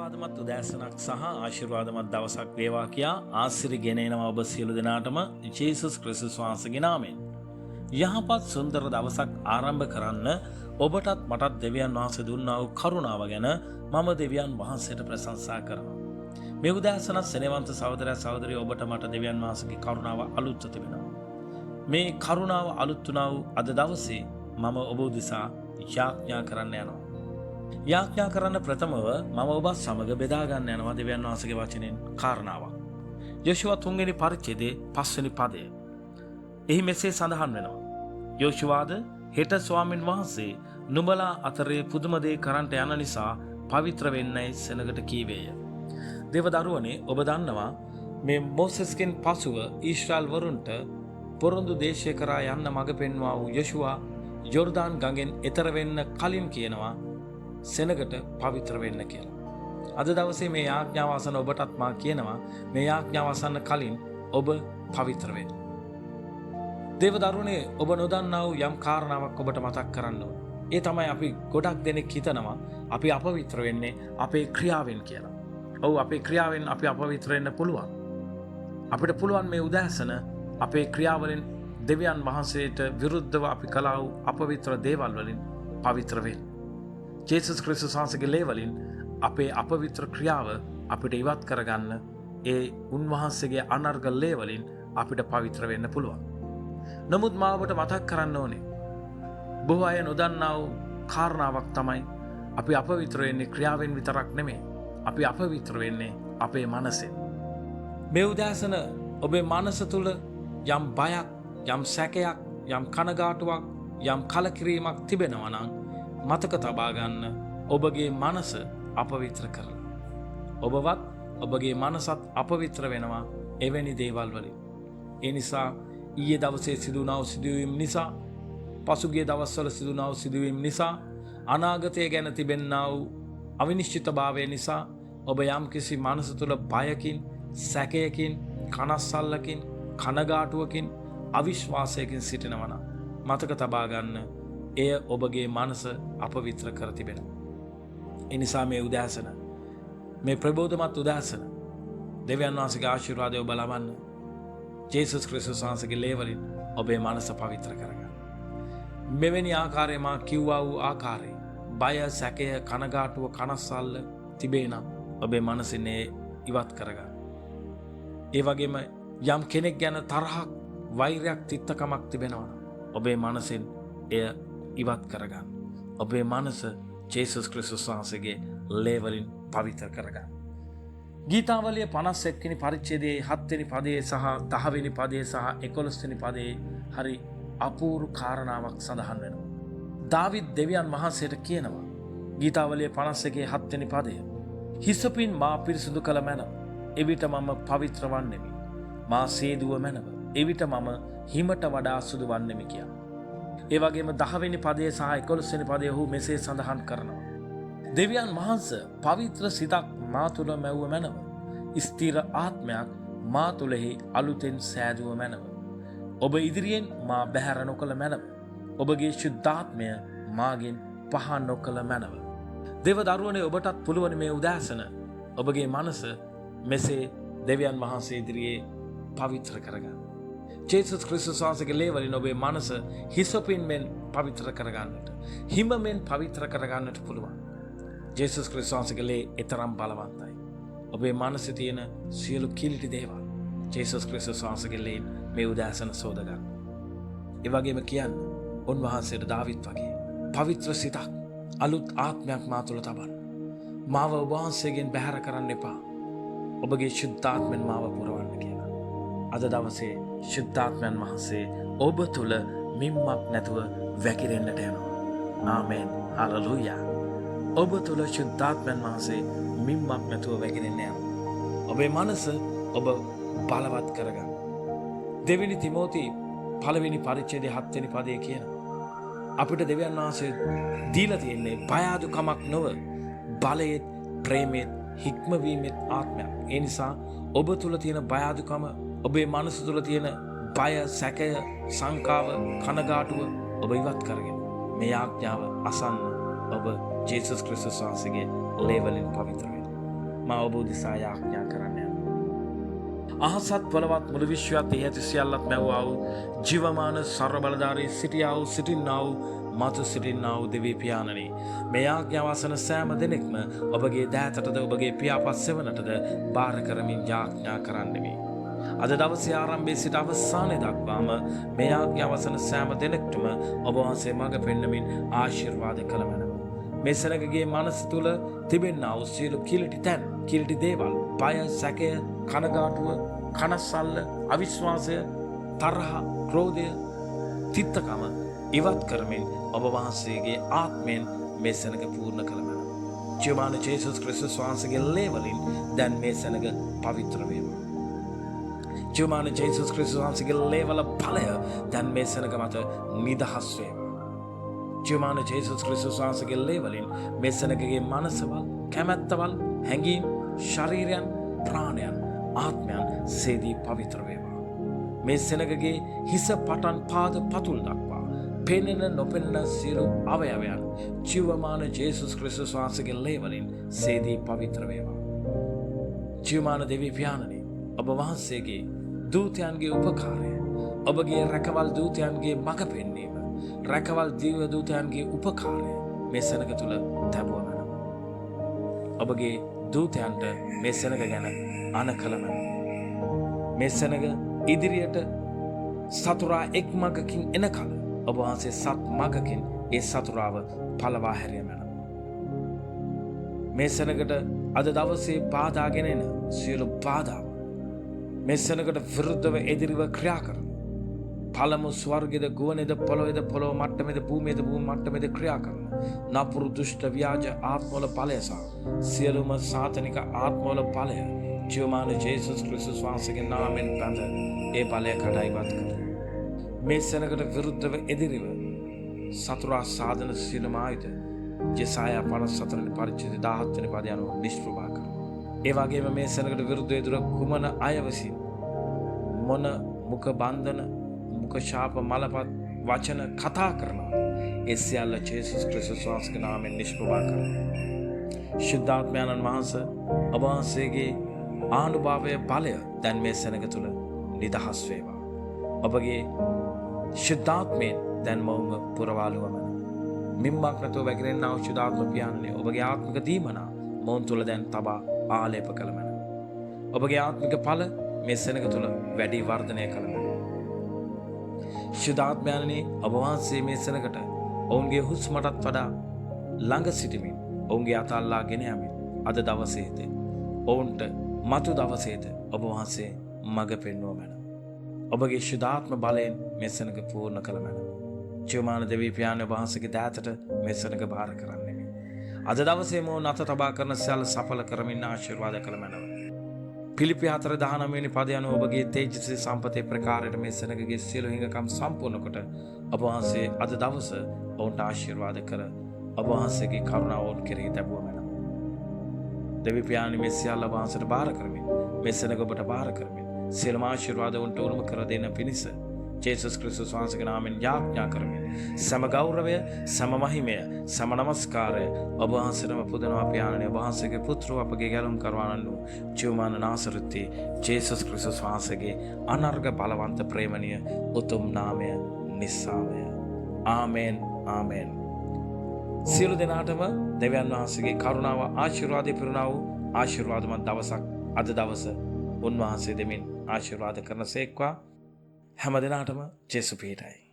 ආශිර්වාදමත් උදෑසනක් සහ ආශිර්වාදමත් දවසක් වේවා කියා ආශිර්වාද ගෙන එනවා ඔබ සියලු දෙනාටම ජේසුස් ක්‍රිස්තුස් වහන්සේගේ නාමයෙන්. යහපත් සුන්දර දවසක් ආරම්භ කරන්න ඔබටත් මටත් දෙවියන් වහන්සේ දුන්නා වූ කරුණාව ගැන මම දෙවියන් වහන්සේට ප්‍රශංසා කරනවා. මේ උදෑසන සෙනෙවන්ත සහෝදරයා සහෝදරිය ඔබට මට දෙවියන් වහන්සේගේ කරුණාව අලුත් තිබෙනවා. මේ කරුණාව අලුත් වුණා වූ අද දවසේ මම ඔබ උදෙසා යාඥා කරන්න යනවා. යාඥා කරන්න ප්‍රථමව මම ඔබත් සමග බෙදා ගන්න යනවා දෙවියන් වහන්සේගේ වචනෙන් කාරණාවක්. යෝෂුවා 3 වෙනි පරිච්ඡේදයේ 5 වෙනි පදය. එහි මෙසේ සඳහන් වෙනවා. යෝෂුවාද හෙට ස්වාමින් වහන්සේ නුඹලා අතරේ පුදුම දේ කරන්නට යන නිසා පවිත්‍ර වෙන්නයි සෙනගට කීවේය. දේවදරුවනේ ඔබ දන්නවා මේ මොසෙස්ගෙන් පසුව ඊශ්‍රායල් වරුන්ට පොරොන්දු දේශය කරා යන්න මඟ පෙන්වා වූ යෝෂුවා යෝර්දාන් ගඟෙන් එතර වෙන්න කලින් කියනවා සෙනගට පවිත්‍ර වෙන්න කියලා. අද දවසේ මේ ආඥාව අසන ඔබටත් මා කියනවා මේ ආඥාව අසන්න කලින් ඔබ පවිත්‍ර වෙන්න. දේවදරුවනේ ඔබ නොදන්නා වූ යම් කාරණාවක් ඔබට මතක් කරන්න ඕන. ඒ තමයි අපි ගොඩක් දෙනෙක් හිතනවා අපි අපවිත්‍ර වෙන්නේ අපේ ක්‍රියාවෙන් කියලා. ඔව් අපේ ක්‍රියාවෙන් අපි අපවිත්‍ර වෙන්න පුළුවන්. අපිට පුළුවන් මේ උදෑසන අපේ ක්‍රියාවලින් දෙවියන් වහන්සේට විරුද්ධව අපි කළා වූ අපවිත්‍ර දේවල් වලින් පවිත්‍ර වෙන්න. ජේසුස් ක්‍රිස්තුස් වහන්සේගේ ලේ වලින් අපේ අපවිත්‍ර ක්‍රියාව අපිට ඉවත් කරගන්න ඒ උන්වහන්සේගේ අනර්ග ලේ වලින් අපිට පවිත්‍ර වෙන්න පුළුවන්. නමුත් මා ඔබට මතක් කරන්න ඕනේ බොහෝ අය නොදන්නා වූ කාරණාවක් තමයි අපි අපවිත්‍ර වෙන්නේ ක්‍රියාවෙන් විතරක් නෙමෙයි. අපි අපවිත්‍ර වෙන්නේ අපේ මනසෙන්. මේ උදෑසන ඔබේ මනස තුල යම් බයක්, යම් සැකයක්, යම් කනගාටුවක්, යම් කලකිරීමක් තිබෙනවා නම් මතක තබා ගන්න ඔබගේ මනස අපවිත්‍ර කරලා. ඔබවත් ඔබගේ මනසත් අපවිත්‍ර වෙනවා එවැනි දේවල් වලින්. ඒ නිසා ඊයේ දවසේ සිදුවුණා වූ සිදුවීම් නිසා, පසුගිය දවස්වල සිදුවුණා වූ සිදුවීම් නිසා, අනාගතය ගැන තිබෙනා වූ අවිනිශ්චිතභාවය නිසා ඔබ යම් කිසි මනස තුල බයකින්, සැකයකින්, කනස්සල්ලකින්, කනගාටුවකින්, අවිශ්වාසයකින් සිටිනවා නම් මතක තබා ගන්න එය ඔබගේ මනස අපවිත්‍ර කර තිබෙනවා. ඒ නිසා මේ උදෑසන, මේ ප්‍රබෝධමත් උදෑසන දෙවියන් වහන්සේගේ ආශිර්වාදය ඔබ ලබන්න. ජේසුස් ක්‍රිස්තුස් වහන්සේගේ ලේ වලින් ඔබේ මනස පවිත්‍ර කරගන්න. මෙවැනි ආකාරයේ මා කිව්වා වූ ආකාරයේ බය, සැකය, කනගාටුව, කනස්සල්ල තිබේ නම් ඔබේ මනසින් ඒ ඉවත් කරගන්න. ඒ වගේම යම් කෙනෙක් ගැන තරහක්, වෛරයක්, තිත්තකමක් තිබෙනවා නම් ඔබේ මනසින් එය ඉවත් කරගන්න. ඔබේ මනස ජේසුස් ක්‍රිස්තුස් වහන්සේගේ ලේ වලින් පවිත්‍ර කරගන්න. ගීතාවලිය 51 වෙනි පරිච්ඡේදයේ 7 වෙනි පදයේ සහ 10 වෙනි පදයේ සහ 11 වෙනි පදයේ හරි අපූර්ව කාරණාවක් සඳහන් වෙනවා. දාවිද් දෙවියන් වහන්සේට කියනවා ගීතාවලිය 51 7 වෙනි පදය. හිසපින් මා පිරිසුදු කළ මැනව, එවිට මම පවිත්‍ර වන්නෙමි. මා සේදුව මැනව, එවිට මම හිමට වඩා සුදු වන්නෙමි කියා. ඒ වගේම 10 වෙනි පදයේ සහ 11 වෙනි පදයේ ඔහු මෙසේ සඳහන් කරනවා. දෙවියන් වහන්සේ පවිත්‍ර සිතක් මා තුළ මැව්ව මැනව, ස්ථිර ආත්මයක් මා තුළෙහි අලුතෙන් සෑදුව මැනව. ඔබ ඉදිරියෙන් මා බැහැර නොකළ මැනව, ඔබගේ ශුද්ධාත්මය මාගෙන් පහ නොකළ මැනව. දේවදරුවනේ ඔබටත් පුළුවන් මේ උදෑසන ඔබගේ මනස මෙසේ දෙවියන් වහන්සේ ඉදිරියේ පවිත්‍ර කරගන්න. ජේසුස් ක්‍රිස්තුස් වහන්සේගේ ලේ වලින් ඔබේ මනස හිසොපින් මෙන් පවිත්‍ර කරගන්නට, හිමෙන් පවිත්‍ර කරගන්නට පුළුවන්. ජේසුස් ක්‍රිස්තුස් වහන්සේගේ ලේ ඊතරම් බලවන්තයි. ඔබේ මනසේ තියෙන සියලු කිලිටි දේවල් ජේසුස් ක්‍රිස්තුස් වහන්සේගේ ලේන් මේ උදෑසන සෝද ගන්න. ඒ වගේම කියන්න උන්වහන්සේට දාවිත් වගේ පවිත්‍ර සිතක්, අලුත් ආත්මයක් මා තුළ තබන්න. මාව ඔබ වහන්සේගෙන් බැහැර කරන්න එපා. ඔබගේ ශුද්ධාත්මෙන් මාව පුරවන්න කියලා. අද දවසේ ශුද්ධාත්මයන් වහන්සේ ඔබ තුළ මිම්මක් නැතුව වැగిරෙන්නට යනවා. ආමෙන්. හලෙලූයා. ඔබ තුළ ශුද්ධාත්මයන් වහන්සේ මිම්මක් නැතුව වැగిරෙන්න යනවා. ඔබේ මනස ඔබ බලවත් කරගන්න. දෙවෙනි තිමෝති 1 වෙනි පරිච්ඡේදයේ 7 වෙනි පදයේ කියනවා අපිට දෙවියන් වහන්සේ දීලා තියෙන්නේ බය අඩුකමක් නොව බලයේ, ප්‍රේමයේ, හික්මවීමේ ආත්මයක්. ඒ නිසා ඔබ තුළ තියෙන බය අඩුකම, ඔබේ මනස තුළ තියෙන බය, සැකය, සංකාව, කනගාටුව ඔබ ඉවත් කරගෙන මේ ආඥාව අසන්න. ඔබ ජේසුස් ක්‍රිස්තුස් වහන්සේගේ ලේ වලින් පවිත්‍ර වෙන්න. මා ඔබ උදෙසා යාඥා කරන්න යනවා. අහසත් පොළවත් මුළු විශ්වයත් එහි ඇති සියල්ලත් මැව්වා වූ ජීවමාන සර්ව බලධාරී සිටියා වූ සිටින්නා වූ මතු සිටින්නා වූ දෙවී පියාණනි, මේ ආඥාව අසන සෑම දෙනෙක්ම ඔබගේ දෑතටද ඔබගේ පියාපත් සෙවණටද බාර කරමින් යාඥා කරන්නෙමි. අද දවසේ ආරම්භයේ සිට අවසානයේ දක්වාම මේ ආඥාව අසන සෑම දෙනෙක්ටම ඔබ වහන්සේ මඟ පෙන්වමින් ආශිර්වාද කළ මැනව. මේ සෙනගගේ මනස තුල තිබෙනා වූ සියලු කිලිටි තැන්, කිලිටි දේවල්, බය, සැකය, කනගාටුව, කනස්සල්ල, අවිශ්වාසය, තරහ, ක්‍රෝධය, තිත්තකම ඉවත් කරමින් ඔබ වහන්සේගේ ආත්මයෙන් මේ සෙනග පූර්ණ කළ මැනව. ජීවමාන ජේසුස් ක්‍රිස්තුස් වහන්සේගේ ලේ වලින් දැන් මේ සෙනග පවිත්‍ර වේවා. ජීවමාන ජේසුස් ක්‍රිස්තුස් වහන්සේගේ ලේ වල ඵලය දැන් මේ සෙනග මත නිදහස් වේවා. ජීවමාන ජේසුස් ක්‍රිස්තුස් වහන්සේගේ ලේ වලින් මේ සෙනගගේ මනසවල්, කැමැත්තවල්, හැඟීම්, ශරීරයන්, ප්‍රාණයන්, ආත්මයන් සේදී පවිත්‍ර වේවා. මේ සෙනගගේ හිස පටන් පාද පතුල් දක්වා පෙනෙන නොපෙනෙන සියලු අවයවයන් ජීවමාන ජේසුස් ක්‍රිස්තුස් වහන්සේගේ ලේ වලින් සේදී පවිත්‍ර වේවා. ජීවමාන දෙවි පියාණනි, ඔබ වහන්සේගේ දූතයන්ගේ උපකාරය, ඔබගේ රැකවල් දූතයන්ගේ මඟ පෙන්වීම, රැකවල් දීව දූතයන්ගේ උපකාරය මේ සෙනග තුල තැබුව මැනව. ඔබගේ දූතයන්ට මේ සෙනග ගැන අණ කළ මැනව. මේ සෙනග ඉදිරියට සතුරා එක් මඟකින් එන කල ඔබ වහන්සේ සත් මඟකින් ඒ සතුරාව පලවා හැරිය මැනව. මේ සෙනගට අද දවසේ බාධාගෙන එන සියලු බාධාව මේ සෙනගට විරුද්ධව එදිරිව ක්‍රියා කරන පළමු ස්වර්ගෙද ගුවනේද පොළොවේද පොළොව මට්ටමේද භූමියේද භූමි මට්ටමේද ක්‍රියා කරන නපුරු දුෂ්ට ව්‍යාජ ආත්මවල ඵලය සහ සියලුම සාතනික ආත්මවල ඵලය ජීවමාන ජේසුස් ක්‍රිස්තුස් වහන්සේගේ නාමයෙන් බඳ ඒ ඵලය කඩයිවත් කර. මේ සෙනගට විරුද්ධව එදිරිව සතුරා සාධන සියලුම ආයුධ ජෙසායා 54 වෙනි පරිච්ඡේදය 17 වෙනි පදය අනුව නිෂ්ප්‍රභා කරනවා. ඒ වගේම මේ සෙනගට විරුද්ධව එදුර කුමන අය විසින් මොන මුඛ බන්ධන, මුඛ ශාප, මලපත් වචන කතා කරනවා, ඒ සියල්ල ජේසුස් ක්‍රිස්තුස් වහන්සේගේ නාමයෙන් නිෂ්ප්‍රභා කරනවා. ශුද්ධාත්මයන්න් වහන්සේ ඔබ වහන්සේගේ ආනුභාවයේ බලය දැන් මේ සෙනග තුල නිදහස් වේවා. ඔබගේ ශුද්ධාත්මයෙන් දැන් මොවුන් පුරවාලුවම මිම්මක් නැතුව වැగిරෙනා වූ ශුද්ධාත්ම පියාණනේ ඔබගේ ආත්මික දීමනා මොවුන් තුල දැන් තබා ආලේප කළ මැනව. ඔබගේ ආත්මික ඵල මේ සෙනග තුල වැඩි වර්ධනය කළ මැනව. ශුද්ධාත්මයන්නි, ඔබ වහන්සේ මේ සෙනගට ඔවුන්ගේ හුස්මටත් වඩා ළඟ සිටමින් ඔවුන්ගේ අත අල්ලාගෙන යමින් අද දවසේද ඔවුන්ට මතු දවසේද ඔබ වහන්සේ මඟ පෙන්වුව මැනව. ඔබගේ ශුද්ධාත්ම බලයෙන් මේ සෙනග පූර්ණ කළ මැනව. ජීවමාන දෙවි පියාණන් වහන්සේගේ දෑතට මේ සෙනග බාර කරන්නෙමි. අද දවසේ මෝ නත තබා කරන සියල්ල සඵල කරමින් ආශිර්වාද කළ මැනව. පිලිපි 4:19 වෙනි පදය අනුව ඔබගේ තේජස්සේ සම්පතේ ප්‍රකාරයට මේ සෙනගගේ සියලු හිඟකම් සම්පූර්ණ කොට ඔබ වහන්සේ අද දවස ඔවුන්ට ආශිර්වාද කර ඔබ වහන්සේගේ කරුණාව ඔවුන් කෙරෙහි තැබුව මැනව. දෙවි පියාණන් මේ සියල්ල වහන්සේට බාර කරමින් මේ සෙනග ඔබට බාර කරමින් සියලුම ආශිර්වාද ඔවුන්ට උරුම කර දෙන පිණිස ජේසුස් ක්‍රිස්තුස් වහන්සේගේ නාමයෙන් යාඥා කරමින් සම ගෞරවය, සම මහිමය, සම නමස්කාරය ඔබ වහන්සේටම පුදනවා. පියාණනි, ඔබ වහන්සේගේ පුත්‍රව අපගේ ගැලුම් කරවන්නන් වූ ජීවමාන නාසරති ජේසුස් ක්‍රිස්තුස් වහන්සේගේ අනර්ග බලවන්ත ප්‍රේමණීය උතුම් නාමය නිසාමය. ආමෙන්, ආමෙන්. සියලු දෙනාටම දෙවියන් වහන්සේගේ කරුණාව, ආශිර්වාදය පිරුණා වූ ආශිර්වාදමත් දවසක් අද දවස උන්වහන්සේ දෙමින් ආශිර්වාද කරන සේක්වා. හැම දිනාටම ජේසු පිහිටයි.